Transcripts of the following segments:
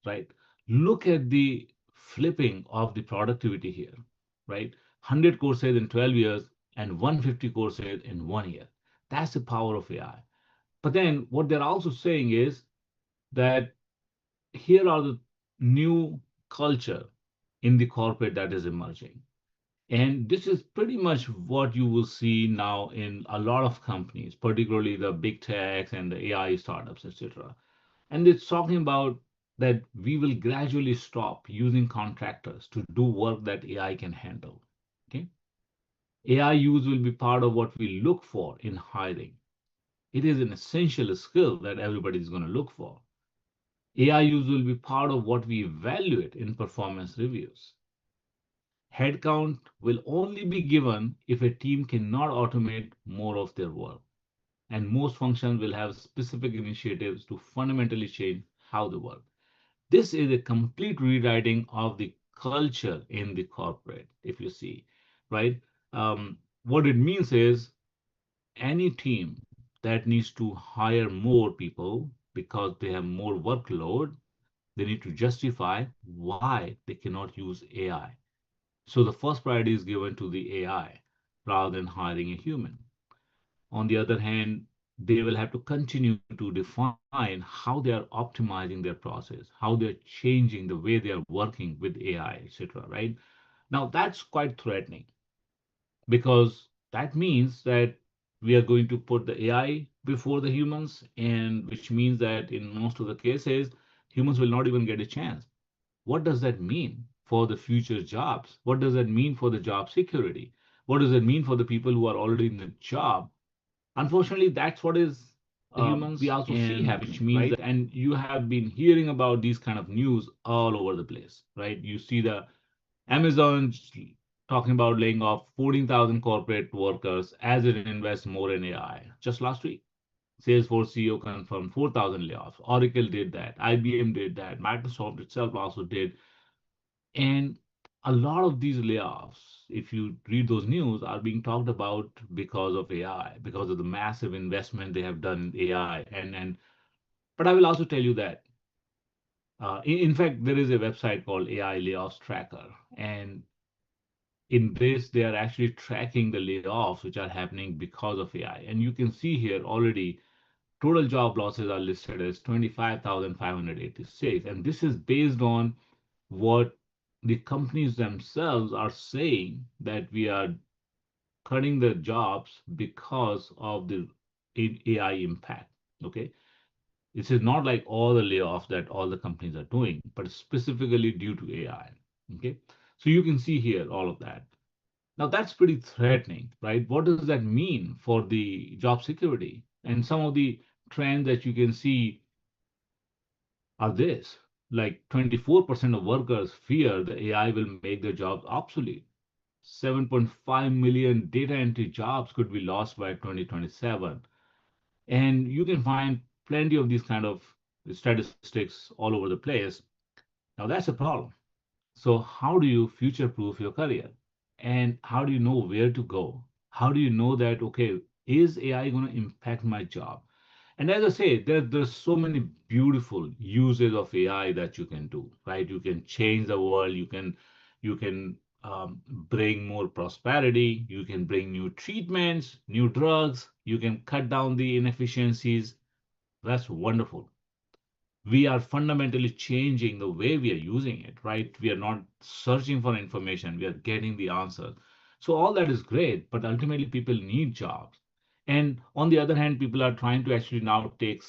right? Look at the flipping of the productivity here, right? 100 courses in 12 years and 150 courses in 1 year. That's the power of AI. But then what they're also saying is that here are the new culture in the corporate that is emerging. And this is pretty much what you will see now in a lot of companies, particularly the big techs and the AI startups, etc. And it's talking about that we will gradually stop using contractors to do work that AI can handle. Okay. AI use will be part of what we look for in hiring. It is an essential skill that everybody is going to look for. AI use will be part of what we evaluate in performance reviews. Headcount will only be given if a team cannot automate more of their work. And most functions will have specific initiatives to fundamentally change how they work. This is a complete rewriting of the culture in the corporate, if you see, right? What it means is any team that needs to hire more people because they have more workload, they need to justify why they cannot use AI. So the first priority is given to the AI rather than hiring a human. On the other hand, they will have to continue to define how they are optimizing their process, how they're changing the way they are working with AI, etc. Right? Now that's quite threatening because that means that we are going to put the AI before the humans, and which means that in most of the cases, humans will not even get a chance. What does that mean for the future jobs? What does that mean for the job security? What does that mean for the people who are already in the job? Unfortunately, that's what is we humans, also see and which happening, means right? And you have been hearing about these kind of news all over the place, right? You see the Amazon talking about laying off 14,000 corporate workers as it invests more in AI. Just last week, Salesforce CEO confirmed 4,000 layoffs. Oracle did that. IBM did that. Microsoft itself also did. And a lot of these layoffs, if you read those news, are being talked about because of AI, because of the massive investment they have done in AI. But I will also tell you that, in fact, there is a website called AI Layoffs Tracker, and in this, they are actually tracking the layoffs which are happening because of AI. And you can see here already total job losses are listed as 25,586. And this is based on what the companies themselves are saying that we are cutting the jobs because of the AI impact. Okay. This is not like all the layoffs that all the companies are doing, but specifically due to AI. Okay. So you can see here all of that. Now that's pretty threatening, right? What does that mean for the job security? And some of the trends that you can see are this, like 24% of workers fear the AI will make their jobs obsolete. 7.5 million data entry jobs could be lost by 2027. And you can find plenty of these kind of statistics all over the place. Now that's a problem. So how do you future proof your career? And how do you know where to go? How do you know that, okay, is AI going to impact my job? And as I say, there's so many beautiful uses of AI that you can do, right? You can change the world. You can bring more prosperity. You can bring new treatments, new drugs. You can cut down the inefficiencies. That's wonderful. We are fundamentally changing the way we are using it, right? We are not searching for information, we are getting the answers. So all that is great, but ultimately people need jobs. And on the other hand, people are trying to actually now take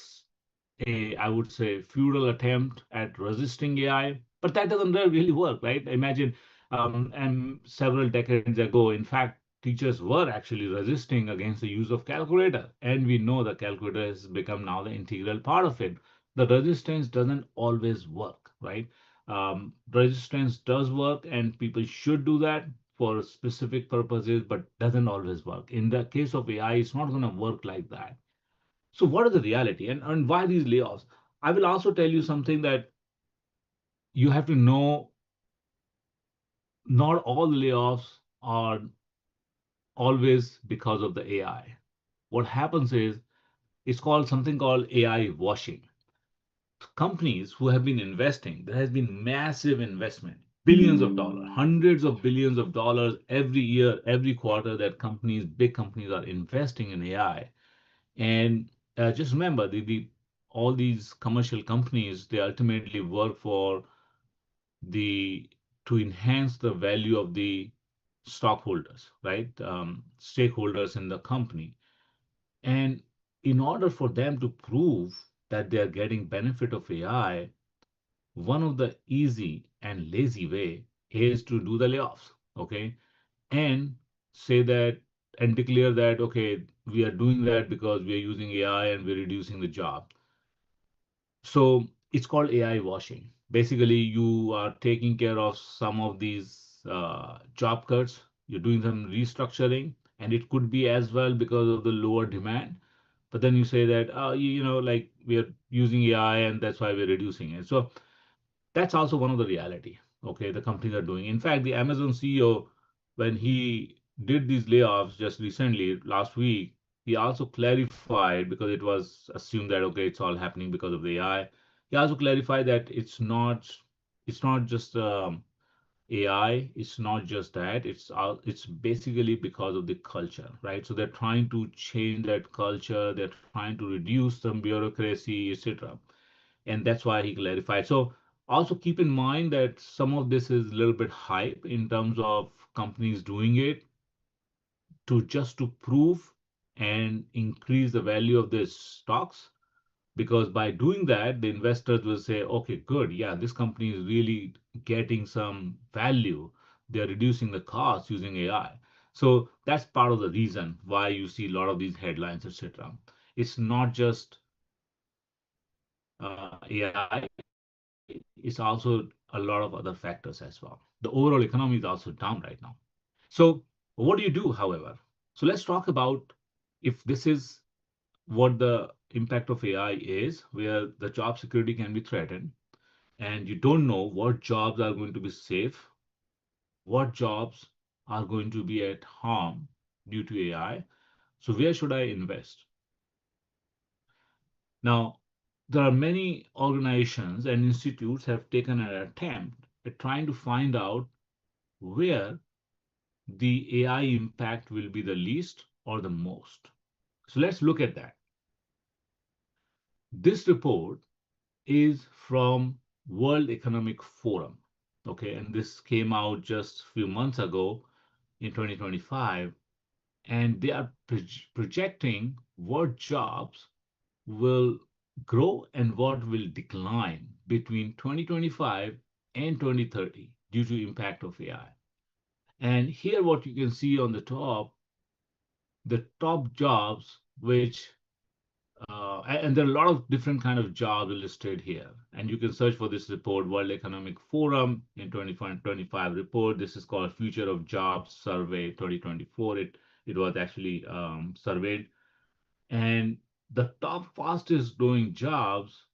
I would say, futile attempt at resisting AI, but that doesn't really work, right? Imagine, and several decades ago, in fact, teachers were actually resisting against the use of calculator, and we know the calculator has become now the integral part of it. The resistance doesn't always work, right? Resistance does work, and people should do that for specific purposes, but doesn't always work. In the case of AI, it's not going to work like that. So what is the reality, and why these layoffs? I will also tell you something that you have to know. Not all layoffs are always because of the AI. What happens is it's called something called AI washing. companies who have been investing, there has been massive investment, billions of dollars, hundreds of billions of dollars every year, every quarter that companies, big companies are investing in AI. And just remember, all these commercial companies, they ultimately work for the to enhance the value of the stockholders, right? Stakeholders in the company. And in order for them to prove that they are getting benefit of AI, one of the easy and lazy way is to do the layoffs, okay? And say that and declare that, okay, we are doing that because we are using AI and we're reducing the job. So it's called AI washing. Basically, you are taking care of some of these job cuts, you're doing some restructuring, and it could be as well because of the lower demand. But then you say that, like we are using AI and that's why we're reducing it. So that's also one of the reality, okay, the companies are doing. In fact, the Amazon CEO, when he did these layoffs just recently last week, he also clarified, because it was assumed that okay, it's all happening because of the AI. He also clarified that it's not just AI, it's not just that, it's basically because of the culture, right? So they're trying to change that culture, they're trying to reduce some bureaucracy, etc. And that's why he clarified. So also keep in mind that some of this is a little bit hype in terms of companies doing it to prove and increase the value of their stocks, because by doing that the investors will say, okay, good, yeah, this company is really getting some value, they're reducing the cost using AI. So that's part of the reason why you see a lot of these headlines, etc. It's not just AI, it's also a lot of other factors as well. The overall economy is also down right now. So, what do you do, however? So, let's talk about if this is what the impact of AI is, where the job security can be threatened, and you don't know what jobs are going to be safe, what jobs are going to be at harm due to AI. So, where should I invest? Now, there are many organizations and institutes have taken an attempt at trying to find out where the AI impact will be the least or the most. So let's look at that. This report is from World Economic Forum. Okay, and this came out just a few months ago in 2025, and they are projecting what jobs will grow and what will decline between 2025 and 2030 due to impact of AI. And here what you can see on the top jobs which and there are a lot of different kind of jobs listed here, and you can search for this report, World Economic Forum in 2025 report. This is called Future of Jobs Survey 2024. It was actually surveyed, and the top fastest growing jobs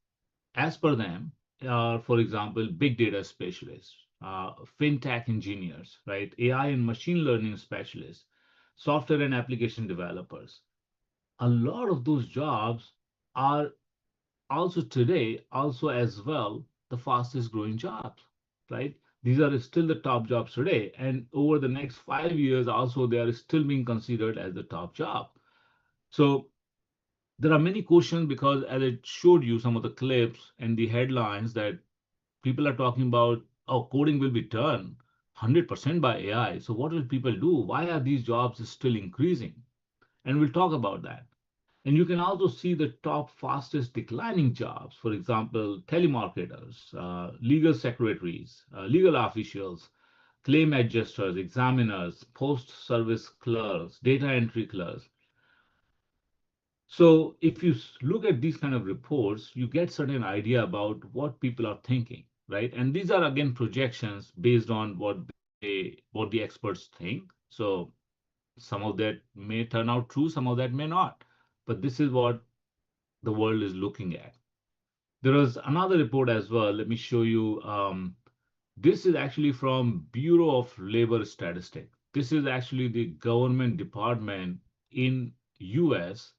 as per them are, for example, big data specialists, fintech engineers, right, AI and machine learning specialists, software and application developers. A lot of those jobs are also today, also as well, the fastest growing jobs, right? These are still the top jobs today. And over the next 5 years, also, they are still being considered as the top job. So there are many questions because, as I showed you some of the clips and the headlines, that people are talking about, oh, coding will be done 100% by AI. So what will people do? Why are these jobs still increasing? And we'll talk about that. And you can also see the top fastest declining jobs, for example, telemarketers, legal secretaries, legal officials, claim adjusters, examiners, post service clerks, data entry clerks. So if you look at these kind of reports, you get certain idea about what people are thinking, right? And these are again projections based on what the experts think. So some of that may turn out true, some of that may not. But this is what the world is looking at. There is another report as well. Let me show you. This is actually from Bureau of Labor Statistics. This is actually the government department in US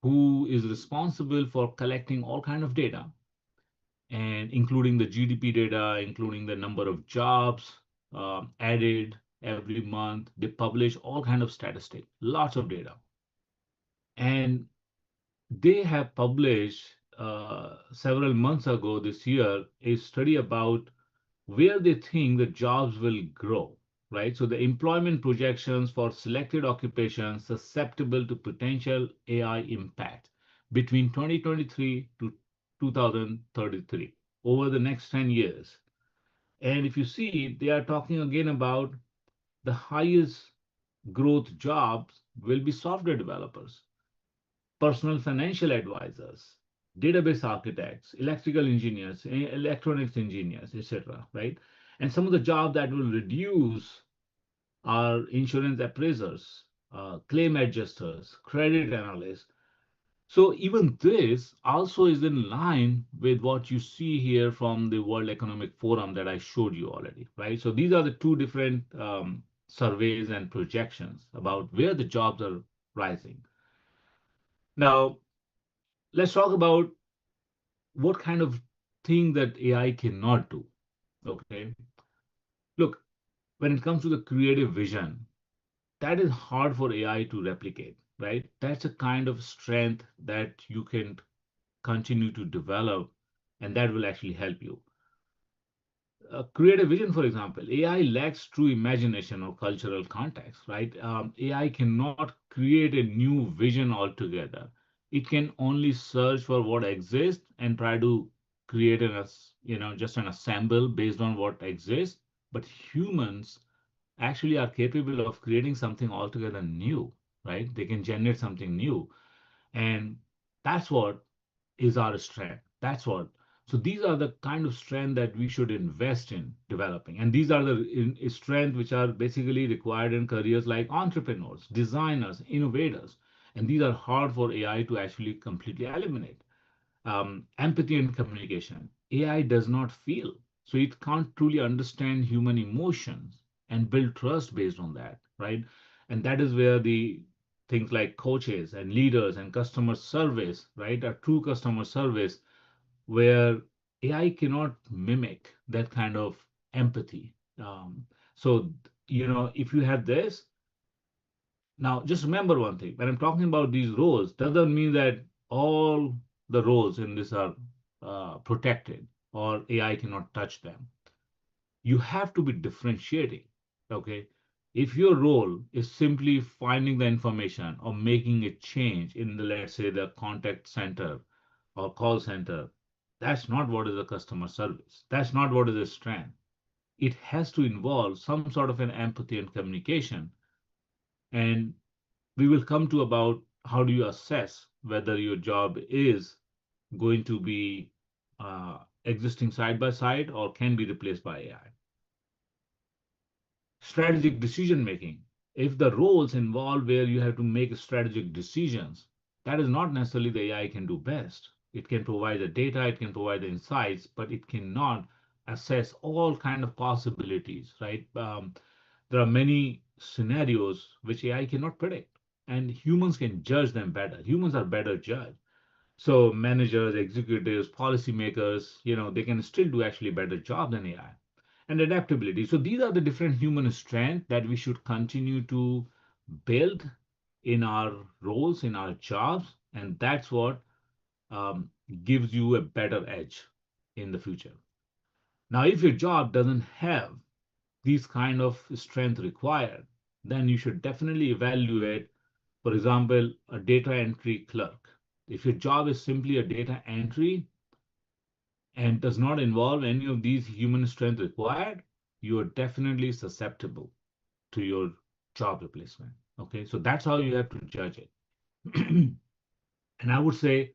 who is responsible for collecting all kind of data. and including the GDP data, including the number of jobs added every month. They publish all kind of statistics, lots of data. And they have published several months ago this year a study about where they think the jobs will grow, right? So the employment projections for selected occupations susceptible to potential AI impact between 2023 to 2033 over the next 10 years. And if you see, they are talking again about the highest growth jobs will be software developers, personal financial advisors, database architects, electrical engineers, electronics engineers, etc. Right? And some of the jobs that will reduce are insurance appraisers, claim adjusters, credit analysts. So even this also is in line with what you see here from the World Economic Forum that I showed you already, right? So these are the two different surveys and projections about where the jobs are rising. Now, let's talk about what kind of thing that AI cannot do. Okay. Look, when it comes to the creative vision, that is hard for AI to replicate, right? That's a kind of strength that you can continue to develop and that will actually help you. Creative vision, for example, AI lacks true imagination or cultural context, right? AI cannot create a new vision altogether. It can only search for what exists and try to create just an assemble based on what exists. But humans actually are capable of creating something altogether new, right? They can generate something new. And that's what is our strength. That's what. So these are the kind of strength that we should invest in developing. And these are the strength which are basically required in careers like entrepreneurs, designers, innovators. And these are hard for AI to actually completely eliminate. Empathy and communication. AI does not feel, so it can't truly understand human emotions and build trust based on that, right? And that is where the things like coaches and leaders and customer service, right, a true customer service, where AI cannot mimic that kind of empathy. So, if you have this, now, just remember one thing. When I'm talking about these roles, doesn't mean that all the roles in this are protected or AI cannot touch them. You have to be differentiating. Okay. If your role is simply finding the information or making a change in the, let's say, the contact center or call center, that's not what is a customer service. That's not what is a strength. It has to involve some sort of an empathy and communication. And we will come to about how do you assess whether your job is going to be existing side by side or can be replaced by AI. Strategic decision making. If the roles involve where you have to make strategic decisions, that is not necessarily the AI can do best. It can provide the data, it can provide the insights, but it cannot assess all kind of possibilities, right? There are many scenarios which AI cannot predict, and humans can judge them better. Humans are better judged. So managers, executives, policymakers, they can still do actually a better job than AI. And adaptability. So these are the different human strengths that we should continue to build in our roles, in our jobs, and that's what um, gives you a better edge in the future. Now, if your job doesn't have these kind of strength required, then you should definitely evaluate, for example, a data entry clerk. If your job is simply a data entry and does not involve any of these human strength required, you are definitely susceptible to your job replacement. Okay, so that's how you have to judge it. And I would say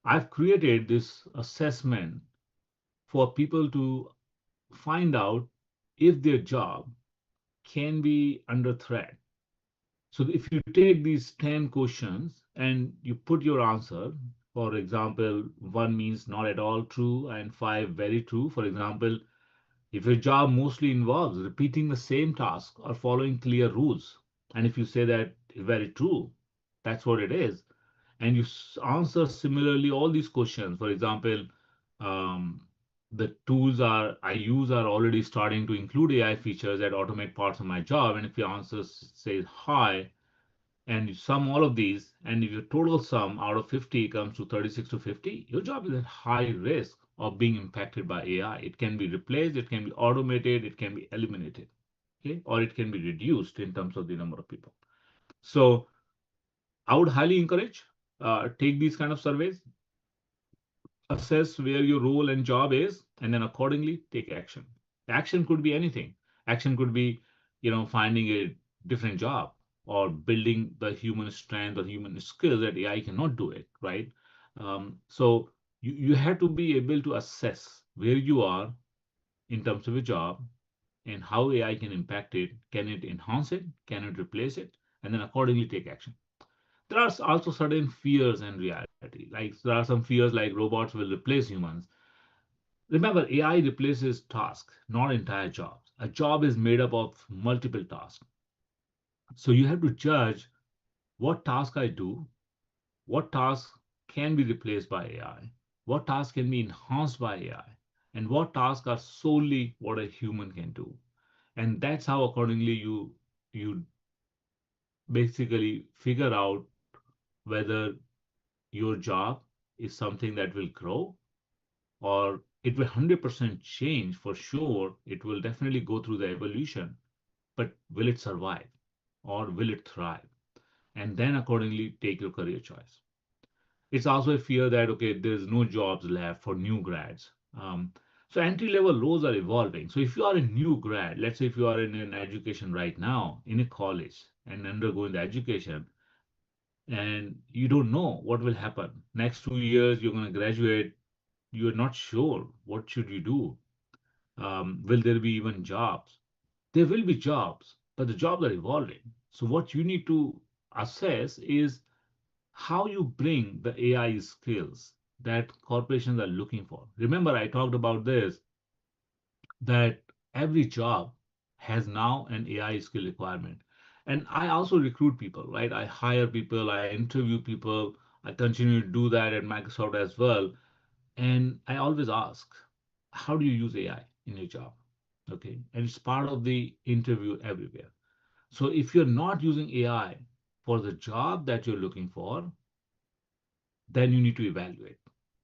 I've created this assessment for people to find out if their job can be under threat. So if you take these 10 questions and you put your answer, for example, one means not at all true and five very true. For example, if your job mostly involves repeating the same task or following clear rules, and if you say that very true, that's what it is, and you answer similarly all these questions, for example, um, The tools I use are already starting to include AI features that automate parts of my job. And if your answer says high, and you sum all of these, and if your total sum out of 50 comes to 36 to 50, your job is at high risk of being impacted by AI. It can be replaced, it can be automated, it can be eliminated, okay, or it can be reduced in terms of the number of people. So I would highly encourage take these kind of surveys, assess where your role and job is, and then accordingly take action. Action could be anything. Action could be, finding a different job or building the human strength or human skill that AI cannot do it, right? So you have to be able to assess where you are in terms of your job and how AI can impact it. Can it enhance it? Can it replace it? And then accordingly take action. There are also certain fears and reality. Like there are some fears like robots will replace humans. Remember, AI replaces tasks, not entire jobs. A job is made up of multiple tasks. So you have to judge what task I do, what tasks can be replaced by AI, what tasks can be enhanced by AI, and what tasks are solely what a human can do. And that's how accordingly you basically figure out whether your job is something that will grow or it will 100% change. For sure it will definitely go through the evolution, but will it survive or will it thrive? And then accordingly take your career choice. It's also a fear that okay, there's no jobs left for new grads. So entry level roles are evolving. So if you are a new grad, let's say if you are in an education right now in a college and undergoing the education, and you don't know what will happen next 2 years, you're going to graduate, you're not sure what should you do. Will there be even jobs? There will be jobs, but the jobs are evolving. So what you need to assess is how you bring the AI skills that corporations are looking for. Remember, I talked about this, that every job has now an AI skill requirement. And I also recruit people, right? I hire people, I interview people, I continue to do that at Microsoft as well. And I always ask, how do you use AI in your job? Okay. And it's part of the interview everywhere. So if you're not using AI for the job that you're looking for, then you need to evaluate.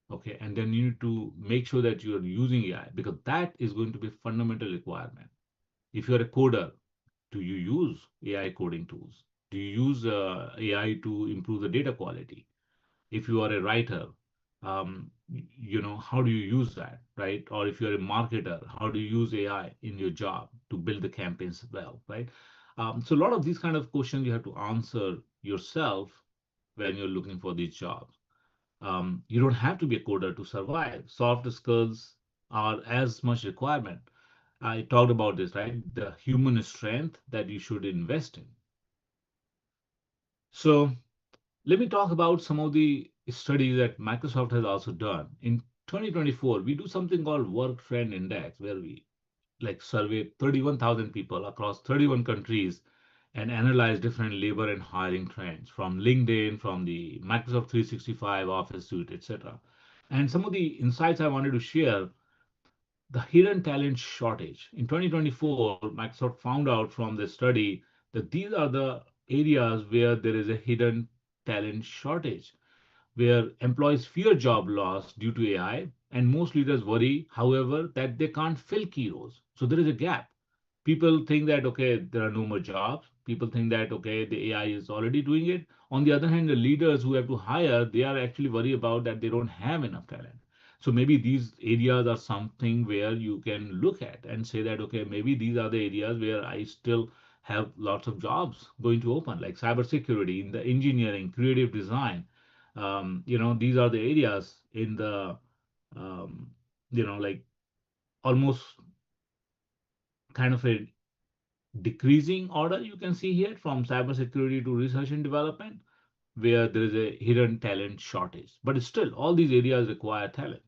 Okay. And then you need to make sure that you're using AI because that is going to be a fundamental requirement. If you're a coder, do you use AI coding tools? Do you use AI to improve the data quality? If you are a writer, how do you use that, right? Or if you're a marketer, how do you use AI in your job to build the campaigns well, right? So a lot of these kind of questions you have to answer yourself when you're looking for these jobs. You don't have to be a coder to survive. Soft skills are as much requirement. I talked about this, right? The human strength that you should invest in. So let me talk about some of the studies that Microsoft has also done. In 2024, we do something called Work Trend Index, where we like survey 31,000 people across 31 countries and analyze different labor and hiring trends from LinkedIn, from the Microsoft 365 Office suite, etc. And some of the insights I wanted to share, the hidden talent shortage. In 2024, Microsoft found out from the study that these are the areas where there is a hidden talent shortage, where employees fear job loss due to AI, and most leaders worry, however, that they can't fill key roles. So there is a gap. People think that, okay, there are no more jobs. People think that, okay, the AI is already doing it. On the other hand, the leaders who have to hire, they are actually worried about that they don't have enough talent. So maybe these areas are something where you can look at and say that, okay, maybe these are the areas where I still have lots of jobs going to open, like cybersecurity, in the engineering, creative design. These are the areas in the, um, like almost kind of a decreasing order you can see here from cybersecurity to research and development, where there is a hidden talent shortage. But still, all these areas require talent.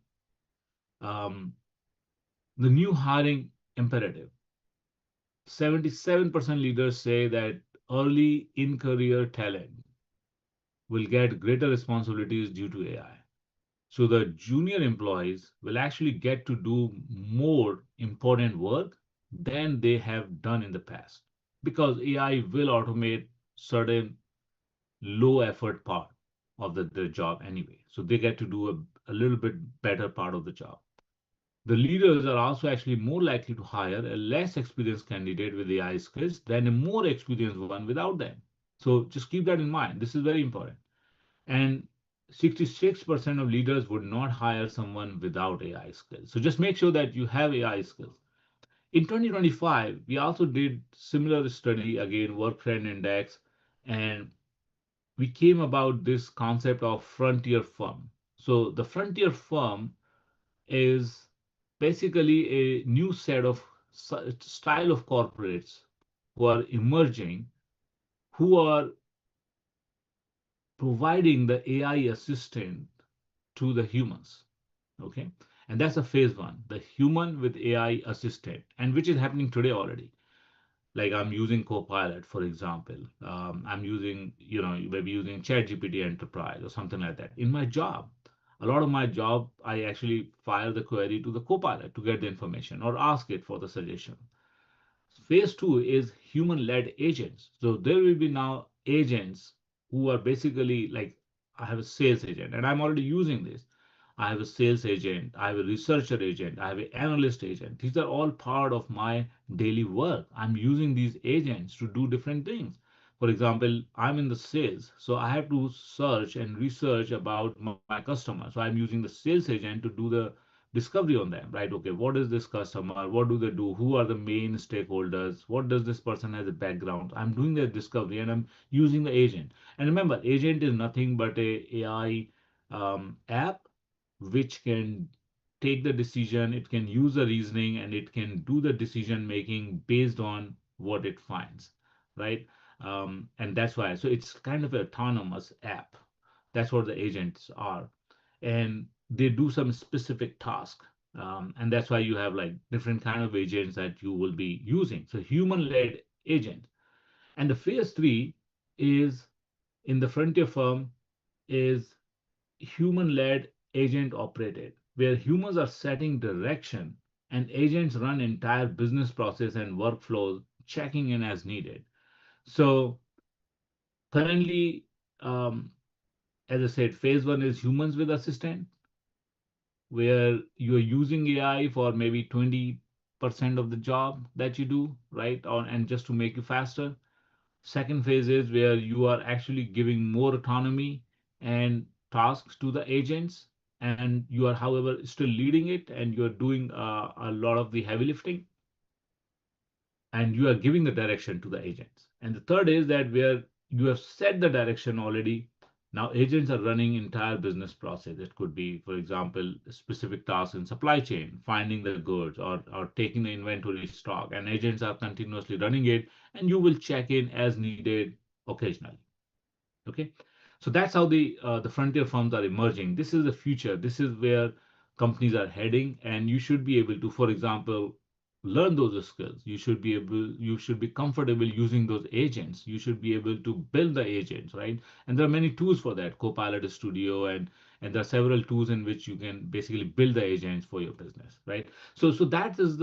Um, the new hiring imperative. 77% leaders say that early in career talent will get greater responsibilities due to AI. So the junior employees will actually get to do more important work than they have done in the past because AI will automate certain low effort part of the job anyway. So they get to do a little bit better part of the job. The leaders are also actually more likely to hire a less experienced candidate with AI skills than a more experienced one without them. So just keep that in mind. This is very important. And 66% of leaders would not hire someone without AI skills. So just make sure that you have AI skills. In 2025, we also did similar study again, work trend index, and we came about this concept of frontier firm. So the frontier firm is basically a new set of style of corporates who are emerging, who are providing the AI assistant to the humans. Okay. And that's a phase one, the human with AI assistant, and which is happening today already. Like I'm using Copilot, for example. I'm using, maybe using ChatGPT Enterprise or something like that. In my job, a lot of my job, I actually fire the query to the Copilot to get the information or ask it for the suggestion. Phase two is human-led agents. So there will be now agents who are basically like I have a sales agent and I'm already using this. I have a sales agent, I have a researcher agent, I have an analyst agent. These are all part of my daily work. I'm using these agents to do different things. For example, I'm in the sales, so I have to search and research about my customer. So I'm using the sales agent to do the discovery on them, right? Okay, what is this customer? What do they do? Who are the main stakeholders? What does this person has a background? I'm doing the discovery and I'm using the agent. And remember, agent is nothing but a AI app which can take the decision, it can use the reasoning, and it can do the decision making based on what it finds, right? And that's why. So it's kind of an autonomous app. That's what the agents are, and they do some specific task. And that's why you have like different kind of agents that you will be using. So human-led agent. And the phase three is in the frontier firm is human-led agent operated, where humans are setting direction and agents run entire business process and workflows, checking in as needed. So currently, as I said, phase one is humans with assistant, where you're using AI for maybe 20% of the job that you do, right? Or, and just to make you faster. Second phase is where you are actually giving more autonomy and tasks to the agents, and you are, however, still leading it, and you're doing a lot of the heavy lifting, and you are giving the direction to the agents. And the third is that where you have set the direction already. Now agents are running entire business process. It could be, for example, specific tasks in supply chain, finding the goods or taking the inventory stock, and agents are continuously running it, and you will check in as needed occasionally. Okay, so that's how the frontier firms are emerging. This is the future. This is where companies are heading, and you should be able to, for example, learn those skills. You should be comfortable using those agents. You should be able to build the agents, right? And there are many tools for that, Copilot Studio, and there are several tools in which you can basically build the agents for your business, right? So that is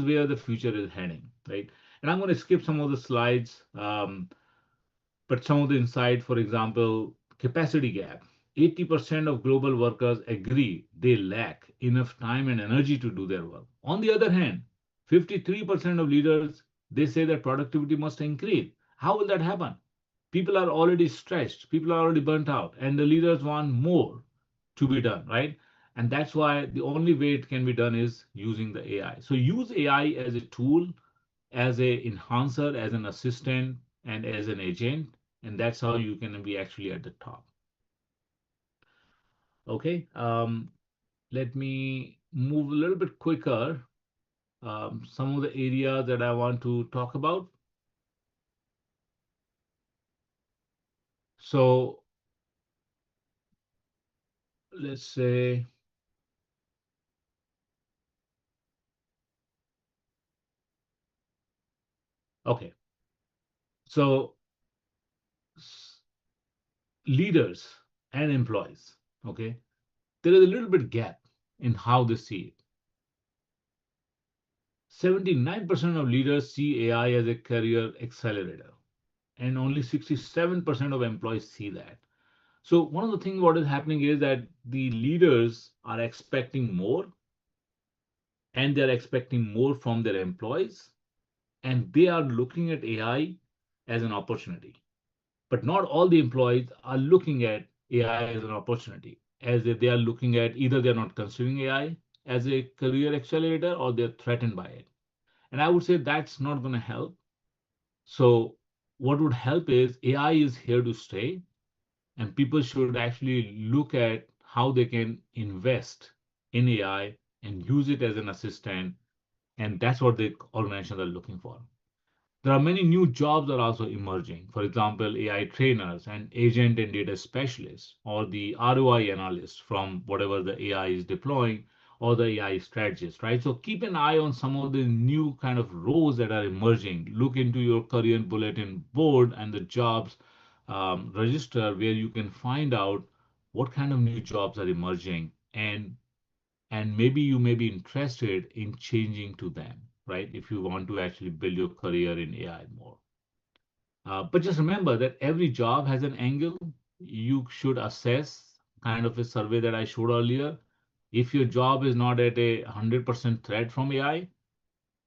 where the future is heading, right? And I'm going to skip some of the slides. But some of the insight, for example, capacity gap. 80% of global workers agree they lack enough time and energy to do their work. On the other hand, 53% of leaders they say that productivity must increase. How will that happen? People are already stretched, people are already burnt out, and the leaders want more to be done, right? And that's why the only way it can be done is using the AI. So use AI as a tool, as a enhancer, as an assistant, and as an agent, and that's how you can be actually at the top. Okay, let me move a little bit quicker. Some of the areas that I want to talk about. So let's say, okay, so leaders and employees, okay, there is a little bit gap in how they see it. 79% of leaders see AI as a career accelerator, and only 67% of employees see that. So, one of the things what is happening is that the leaders are expecting more, and they're expecting more from their employees, and they are looking at AI as an opportunity. But not all the employees are looking at AI as an opportunity, as if they are looking at either they're not considering AI as a career accelerator or they're threatened by it. And I would say that's not going to help. So, what would help is AI is here to stay, and people should actually look at how they can invest in AI and use it as an assistant. And that's what the organizations are looking for. There are many new jobs are also emerging. For example, AI trainers and agent and data specialists, or the ROI analysts from whatever the AI is deploying, or the AI strategist, right? So keep an eye on some of the new kind of roles that are emerging. Look into your career bulletin board and the jobs register where you can find out what kind of new jobs are emerging, and maybe you may be interested in changing to them, right? If you want to actually build your career in AI more. But just remember that every job has an angle. You should assess kind of a survey that I showed earlier. If your job is not at a 100% threat from AI,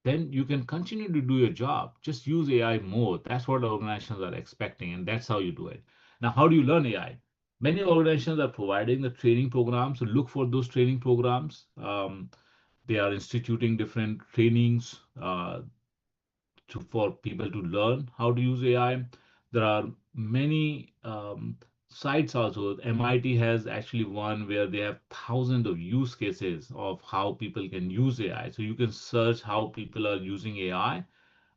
then you can continue to do your job. Just use AI more. That's what organizations are expecting, and that's how you do it. Now, how do you learn AI? Many organizations are providing the training programs, so look for those training programs. They are instituting different trainings for people to learn how to use AI. There are many sites also. MIT has actually one where they have thousands of use cases of how people can use AI. So you can search how people are using AI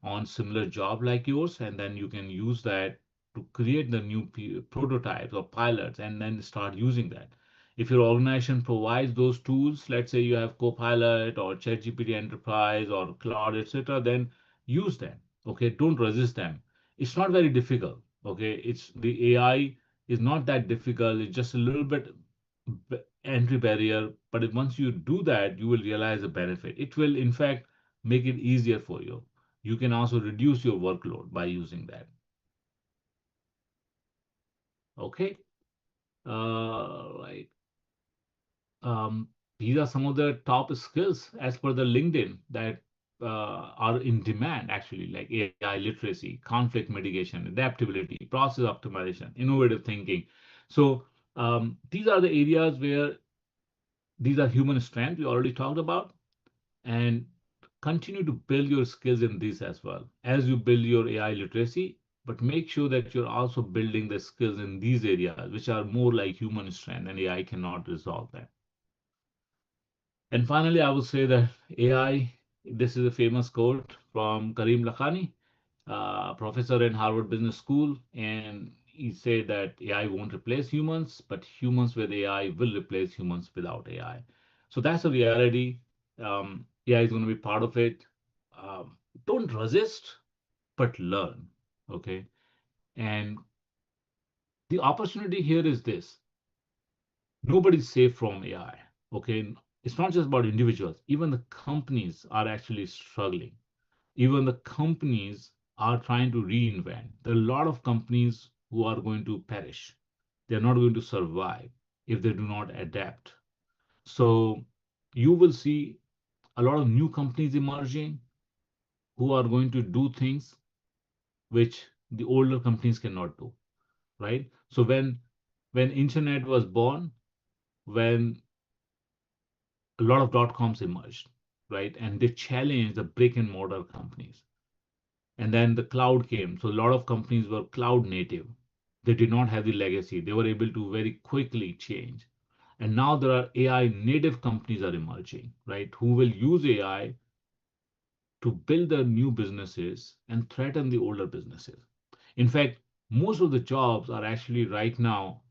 on similar job like yours, and then you can use that to create the new prototypes or pilots and then start using that. If your organization provides those tools, let's say you have Copilot or ChatGPT Enterprise or Cloud, etc., then use them. Okay, don't resist them. It's not very difficult. Okay, it's the AI is not that difficult. It's just a little bit entry barrier. But once you do that, you will realize the benefit. It will, in fact, make it easier for you. You can also reduce your workload by using that. Okay. Right. Um, these are some of the top skills as per the LinkedIn that are in demand actually, like AI literacy, conflict mitigation, adaptability, process optimization, innovative thinking. So these are the areas where these are human strength we already talked about, and continue to build your skills in this as well as you build your AI literacy. But make sure that you're also building the skills in these areas, which are more like human strength, and AI cannot resolve that. And finally, I would say that AI, this is a famous quote from Karim Lakhani, professor in Harvard Business School, and he said that AI won't replace humans, but humans with AI will replace humans without AI. So that's the reality. AI is going to be part of it. Don't resist, but learn. Okay. And the opportunity here is this: nobody's safe from AI. Okay. It's not just about individuals, even the companies are actually struggling. Even the companies are trying to reinvent. There are a lot of companies who are going to perish. They're not going to survive if they do not adapt. So you will see a lot of new companies emerging who are going to do things which the older companies cannot do, right? So when internet was born, when a lot of dot coms emerged, right? And they challenged the brick and mortar companies. And then the cloud came. So a lot of companies were cloud native. They did not have the legacy. They were able to very quickly change. And now there are AI native companies are emerging, right? Who will use AI to build their new businesses and threaten the older businesses. In fact, most of the jobs are actually right now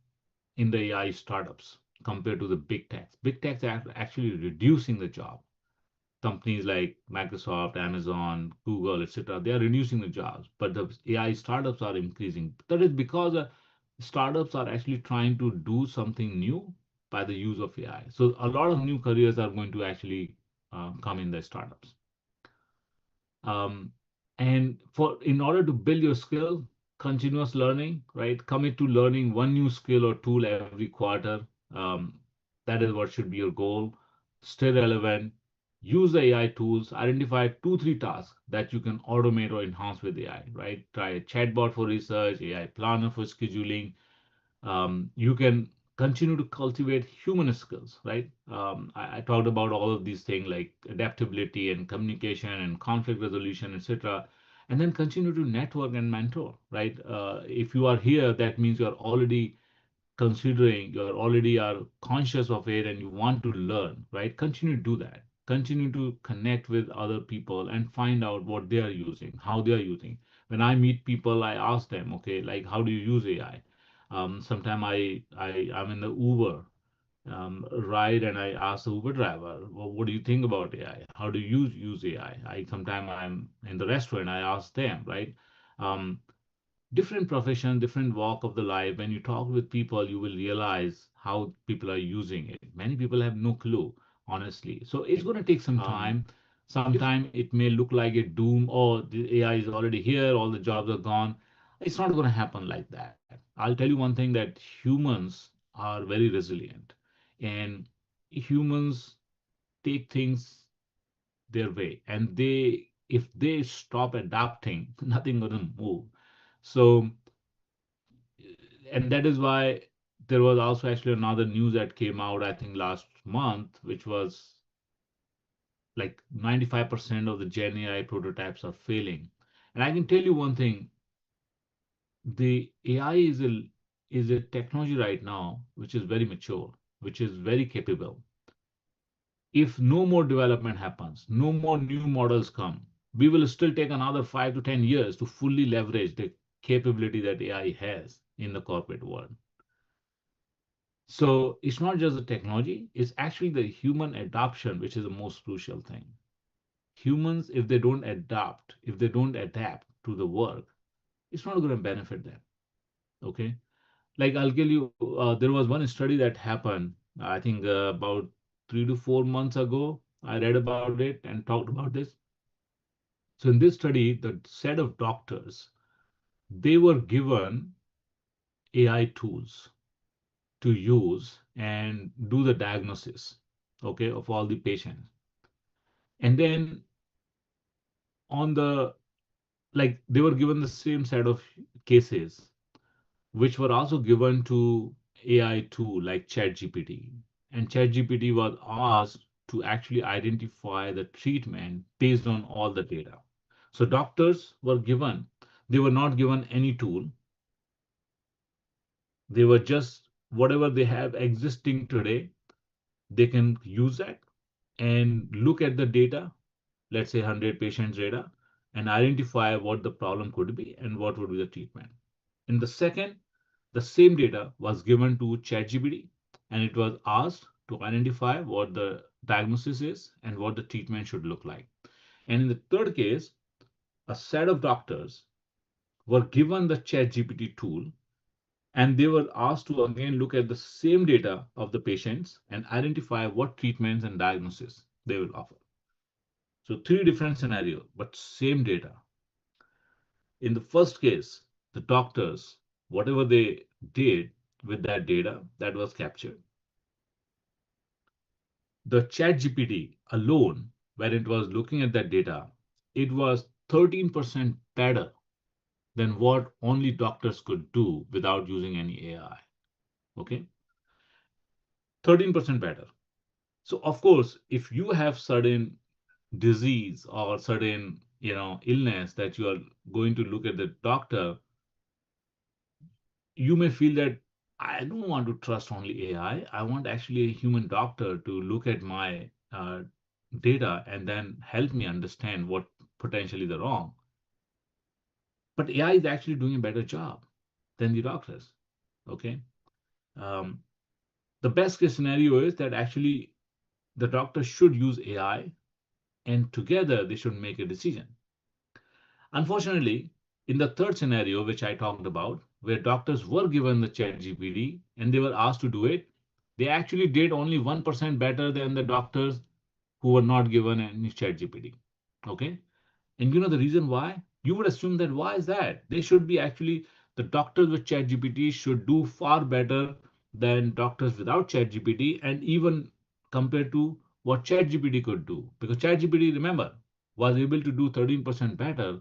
in the AI startups compared to the big techs. Big techs are actually reducing the job. Companies like Microsoft, Amazon, Google, etc., they are reducing the jobs, but the AI startups are increasing. That is because startups are actually trying to do something new, by the use of AI. So a lot of new careers are going to actually come in the startups. Um, and for in order to build your skill, continuous learning, right? Commit to learning one new skill or tool every quarter. Um, that is what should be your goal. Stay relevant. Use the AI tools. Identify 2, 3 tasks that you can automate or enhance with AI, right? Try a chatbot for research, AI planner for scheduling, you can continue to cultivate human skills, right? I talked about all of these things like adaptability and communication and conflict resolution, etc. And then continue to network and mentor, right? If you are here, that means you are already considering, you are already are conscious of it and you want to learn, right? Continue to do that. Continue to connect with other people and find out what they are using, how they are using. When I meet people, I ask them, okay, like how do you use AI? Sometime I'm in the Uber ride and I ask the Uber driver, well, what do you think about AI? How do you use AI? I sometime I'm in the restaurant, I ask them, right? Um, Different profession, different walk of the life. When you talk with people, you will realize how people are using it. Many people have no clue, honestly. So it's going to take some time. Sometime it may look like a doom, or the AI is already here, all the jobs are gone. It's not going to happen like that. I'll tell you one thing, that humans are very resilient, and humans take things their way, and they if they stop adapting, nothing gonna move. So, and that is why there was also actually another news that came out, I think last month, which was like 95% of the Gen AI prototypes are failing. And I can tell you one thing, the AI is a technology right now which is very mature, which is very capable. If no more development happens, no more new models come, we will still take another 5 to 10 years to fully leverage the capability that AI has in the corporate world. So it's not just the technology, it's actually the human adoption, which is the most crucial thing. Humans, if they don't adapt to the work, it's not going to benefit them. Okay. Like I'll tell you, there was one study that happened, I think about 3 to 4 months ago. I read about it and talked about this. So in this study, the set of doctors, they were given AI tools to use and do the diagnosis, okay, of all the patients. And then on the like they were given the same set of cases, which were also given to AI tool like ChatGPT. And ChatGPT was asked to actually identify the treatment based on all the data. So doctors were given, they were not given any tool. They were just whatever they have existing today, they can use that and look at the data, let's say 100 patients data, and identify what the problem could be and what would be the treatment. In the second, the same data was given to ChatGPT and it was asked to identify what the diagnosis is and what the treatment should look like. And in the third case, a set of doctors were given the ChatGPT tool and they were asked to again look at the same data of the patients and identify what treatments and diagnosis they will offer. So three different scenarios, but same data. In the first case, the doctors, whatever they did with that data that was captured, the chat GPT alone, when it was looking at that data, it was 13% better than what only doctors could do without using any AI. Okay, 13% better. So of course, if you have certain disease or certain illness that you are going to look at the doctor, you may feel that I don't want to trust only AI. I want actually a human doctor to look at my data and then help me understand what potentially the wrong. But AI is actually doing a better job than the doctors. Okay. Um, the best case scenario is that actually the doctor should use AI and together they should make a decision. Unfortunately, in the third scenario, which I talked about, where doctors were given the chat GPT and they were asked to do it, They actually did only 1% better than the doctors who were not given any chat GPT. Okay. And you know the reason why? You would assume that why is that? They should be actually the doctors with ChatGPT should do far better than doctors without ChatGPT, and even compared to what ChatGPT could do. Because ChatGPT, remember, was able to do 13% better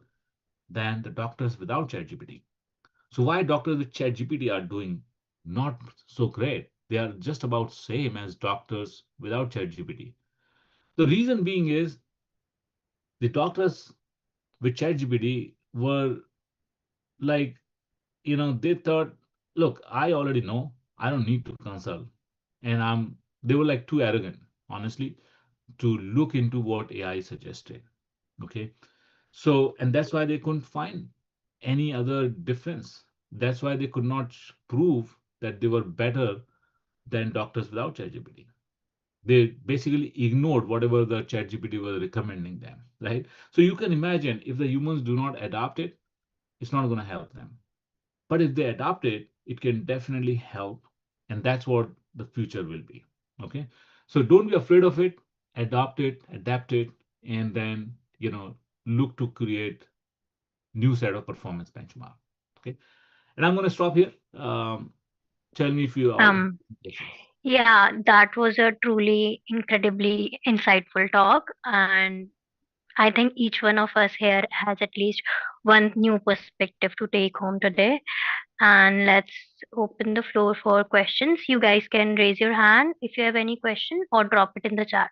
than the doctors without ChatGPT. So why doctors with ChatGPT are doing not so great? They are just about same as doctors without ChatGPT. The reason being is the doctors with ChatGPT were like, they thought, look, I already know, I don't need to consult. And they were like too arrogant, honestly, to look into what AI suggested. Okay. So, and that's why they couldn't find any other difference. That's why they could not prove that they were better than doctors without ChatGPT. They basically ignored whatever the ChatGPT was recommending them, right? So you can imagine if the humans do not adapt it, it's not going to help them. But if they adopt it, it can definitely help. And that's what the future will be. Okay. So don't be afraid of it. Adopt it, adapt it, and then, look to create new set of performance benchmark. Okay. And I'm going to stop here. Tell me if you all have Um, questions. yeah, that was a truly incredibly insightful talk, and I think each one of us here has at least one new perspective to take home today. And let's open the floor for questions. You guys can raise your hand if you have any question or drop it in the chat.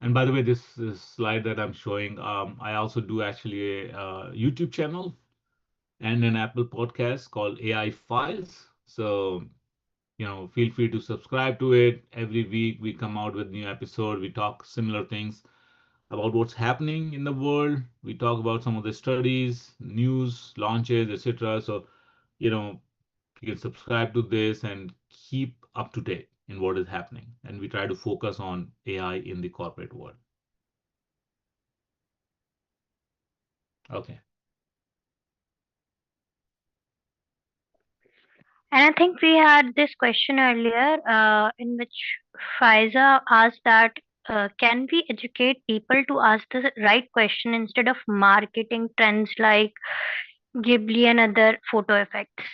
And by the way, this slide that I'm showing, I also do actually a YouTube channel and an Apple podcast called AI Files. So feel free to subscribe to it. Every week we come out with new episode. We talk similar things about what's happening in the world. We talk about some of the studies, news, launches, etc. So you know you can subscribe to this and keep up to date in what is happening. And we try to focus on AI in the corporate world. Okay. And I think we had this question earlier in which Faiza asked that can we educate people to ask the right question instead of marketing trends like Ghibli and other photo effects?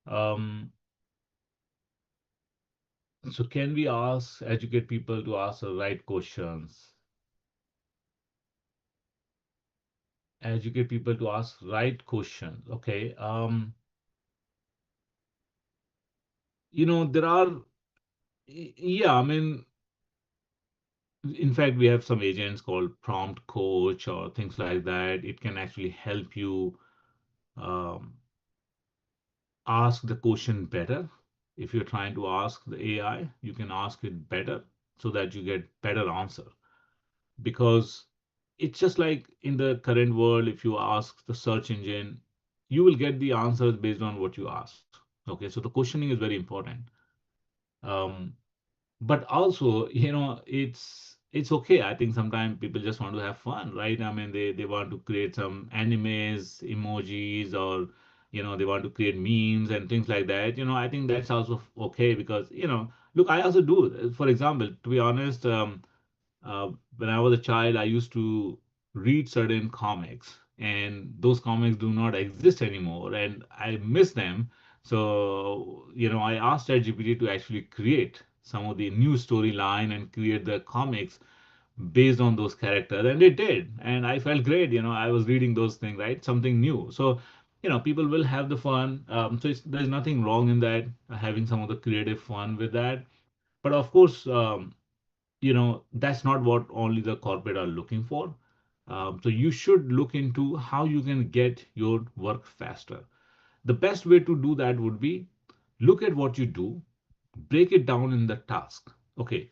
Um, so can we educate people to ask the right questions? Educate people to ask right questions. Okay. There are, yeah, I mean, in fact, we have some agents called prompt coach or things like that. It can actually help you um, ask the question better. If you're trying to ask the AI, you can ask it better so that you get better answer. Because it's just like in the current world, if you ask the search engine, you will get the answers based on what you ask. Okay, so the questioning is very important. Um, but also it's okay. I think sometimes people just want to have fun, right? I mean, they want to create some animes, emojis, or they want to create memes and things like that. I think that's also okay because look, I also do. For example, to be honest, uh, when I was a child, I used to read certain comics, and those comics do not exist anymore, and I miss them. So, I asked ChatGPT to actually create some of the new storyline and create the comics based on those characters, and it did. And I felt great. I was reading those things, right? Something new. So, people will have the fun. So there's nothing wrong in that, having some of the creative fun with that. But of course, that's not what only the corporate are looking for. So you should look into how you can get your work faster. The best way to do that would be look at what you do, break it down in the task. Okay,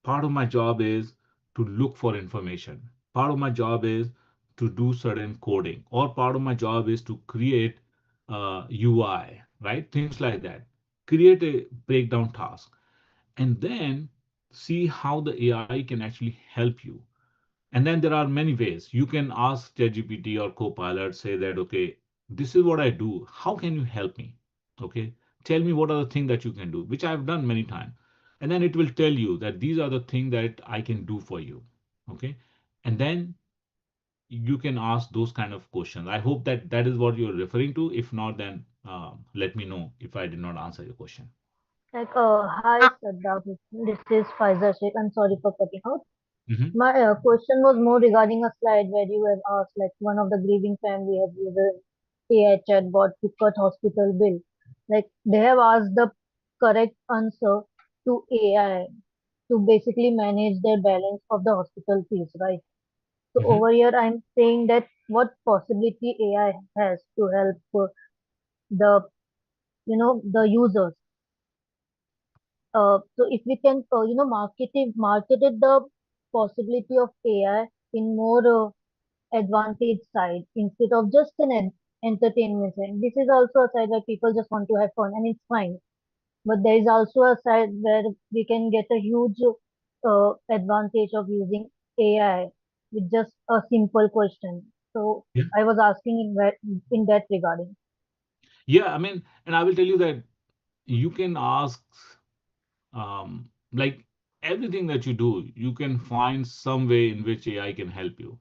part of my job is to look for information. Part of my job is to do certain coding, or part of my job is to create UI, right? Things like that. Create a breakdown task and then see how the AI can actually help you. And then there are many ways. You can ask ChatGPT or Copilot, say that, okay, this is what I do. How can you help me? Okay, tell me what are the things that you can do, which I've done many times. And then it will tell you that these are the things that I can do for you. Okay, and then you can ask those kind of questions. I hope that that is what you're referring to. If not, then let me know if I did not answer your question. Hi, Shadab. This is Pfizer Sheikh. I'm sorry for cutting out. Hmm. My question was more regarding a slide where you have asked, like, one of the grieving family have used an AI chatbot to cut hospital bill. Like, they have asked the correct answer to AI to basically manage their balance of the hospital fees, right? So Hmm. over here, I'm saying that what possibility AI has to help the, the users. So if we can, market it the possibility of AI in more advantage side instead of just an entertainment side. This is also a side where people just want to have fun, and it's fine. But there is also a side where we can get a huge advantage of using AI with just a simple question. So Yeah. I was asking in that regarding. Yeah, I mean, and I will tell you that you can ask, like everything that you do, you can find some way in which AI can help you.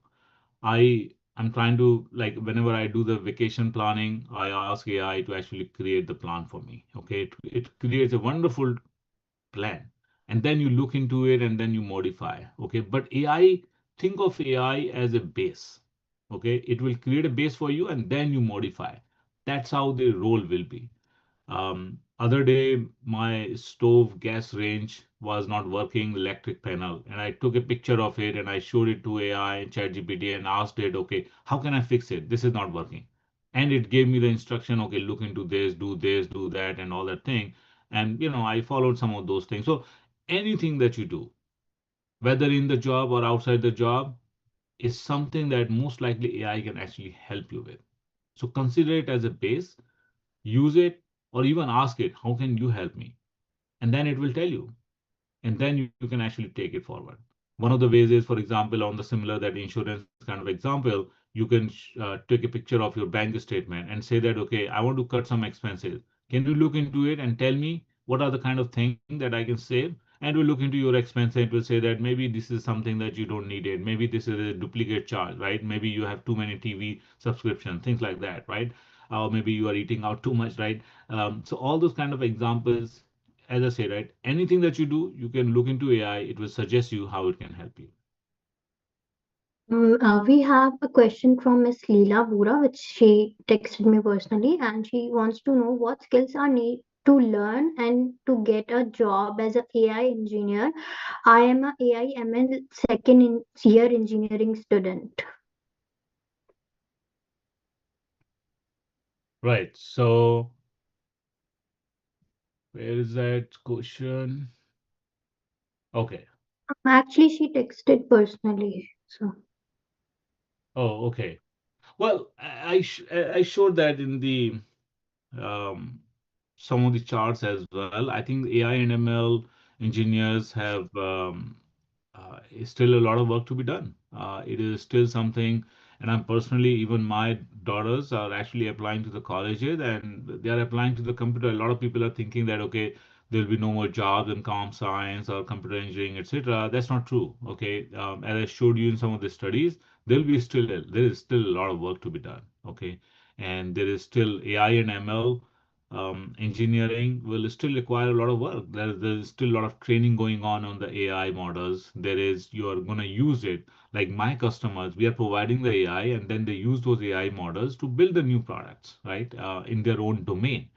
I'm trying to, like, whenever I do the vacation planning, I ask AI to actually create the plan for me. Okay, it creates a wonderful plan, and then you look into it and then you modify. Okay, but AI, think of AI as a base. Okay, it will create a base for you and then you modify. That's how the role will be. Other day, my stove gas range was not working, electric panel, and I took a picture of it and I showed it to AI and ChatGPT and asked it, okay, how can I fix it? This is not working. And it gave me the instruction, okay, look into this, do that, and all that thing. And I followed some of those things. So anything that you do, whether in the job or outside the job, is something that most likely AI can actually help you with. So consider it as a base, use it, or even ask it, how can you help me? And then it will tell you, and then you can actually take it forward. One of the ways is, for example, on the similar that insurance kind of example, you can take a picture of your bank statement and say that, okay, I want to cut some expenses. Can you look into it and tell me what are the kind of thing that I can save? And we'll look into your expense and it will say that maybe this is something that you don't need it. Maybe this is a duplicate charge, right? Maybe you have too many TV subscriptions, things like that, right? Or maybe you are eating out too much, right? So all those kind of examples, as I say, right, anything that you do, you can look into AI. It will suggest you how it can help you. We have a question from Miss Leela Vora, which she texted me personally, and she wants to know what skills are need to learn and to get a job as a AI engineer. I am a AI ML second year engineering student. Right. So where is that question? Okay. Actually, she texted personally. So, Oh, okay. Well, I showed that in the um, some of the charts as well. I think AI and ML engineers have still a lot of work to be done. It is still something, and I'm personally, even my daughters are actually applying to the colleges and they are applying to the computer. A lot of people are thinking that, okay, there'll be no more jobs in comp science or computer engineering, etc. That's not true. Okay, as I showed you in some of the studies, there is still a lot of work to be done. Okay, and there is still AI and ML engineering will still require a lot of work. There's still a lot of training going on the AI models. There is, you are going to use it. Like my customers, we are providing the AI and then they use those AI models to build the new products, right? In their own domain.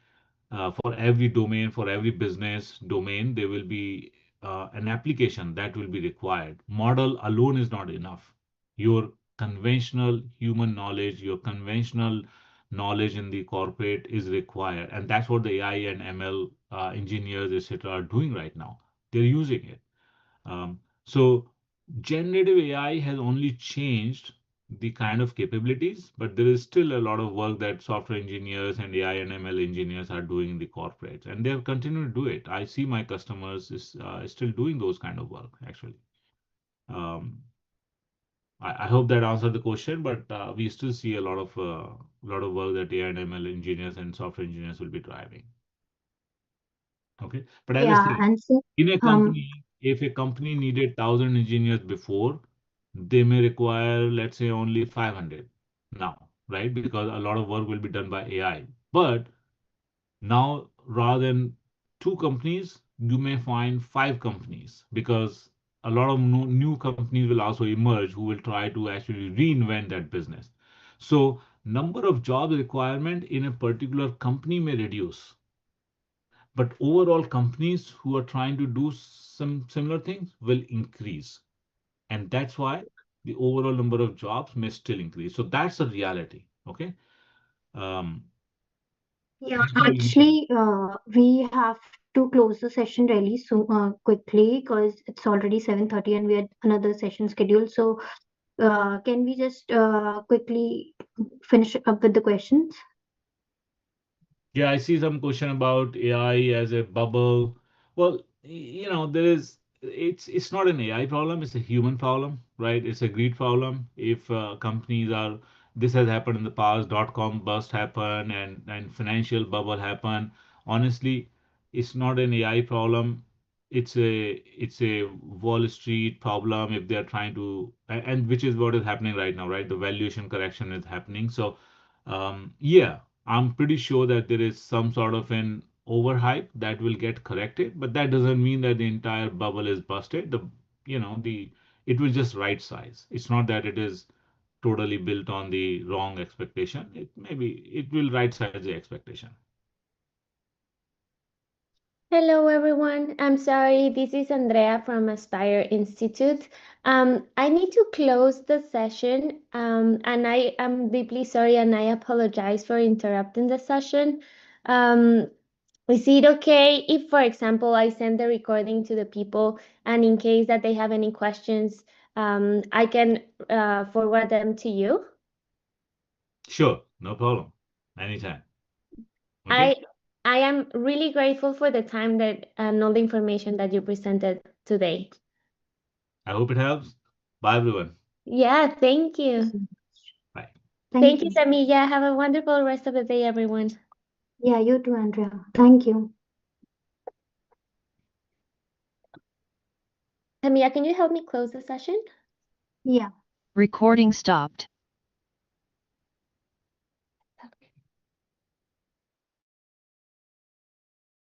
For every domain, for every business domain, there will be an application that will be required. Model alone is not enough. Your conventional human knowledge, your conventional knowledge in the corporate is required, and that's what the AI and ML engineers, etc., are doing right now. They're using it. So generative AI has only changed the kind of capabilities, but there is still a lot of work that software engineers and AI and ML engineers are doing in the corporates, and they're continuing to do it. I see my customers is still doing those kind of work actually. Um, I hope that answered the question, but we still see a lot of work that AI and ML engineers and software engineers will be driving. Okay, but as I Yeah, say, and so, in a um, company, if a company needed 1,000 engineers before, they may require, let's say, only 500 now, right? Because a lot of work will be done by AI. But now, rather than two companies, you may find five companies because a lot of new companies will also emerge who will try to actually reinvent that business. So, number of job requirement in a particular company may reduce, but overall companies who are trying to do some similar things will increase, and that's why the overall number of jobs may still increase. So that's a reality. Okay. Um, yeah, that's all you need. actually, we have to close the session really soon, quickly, because it's already 7:30 and we had another session scheduled. So, can we just quickly finish up with the questions? Yeah, I see some question about AI as a bubble. Well, there is it's not an AI problem, it's a human problem, right? It's a greed problem. If companies are this has happened in the past, dot-com bust happened and financial bubble happened. Honestly, it's not an AI problem. It's a Wall Street problem if they're trying to and which is what is happening right now, right? The valuation correction is happening. So yeah, I'm pretty sure that there is some sort of an overhype that will get corrected, but that doesn't mean that the entire bubble is busted. The it will just right size. It's not that it is totally built on the wrong expectation. It will right size the expectation. Hello, everyone. I'm sorry, this is Andrea from Aspire Institute. I need to close the session, and I am deeply sorry and I apologize for interrupting the session. Um, is it okay if, for example, I send the recording to the people and in case that they have any questions, I can forward them to you? Sure, no problem. Anytime. Okay. I I am really grateful for the time that and all the information that you presented today. I hope it helps. Bye, everyone. Yeah, thank you. Bye. Thank Thank you, you. Tamia. Have a wonderful rest of the day, everyone. Yeah, you too, Andrea. Thank you. Tamia, can you help me close the session? Yeah. Recording stopped.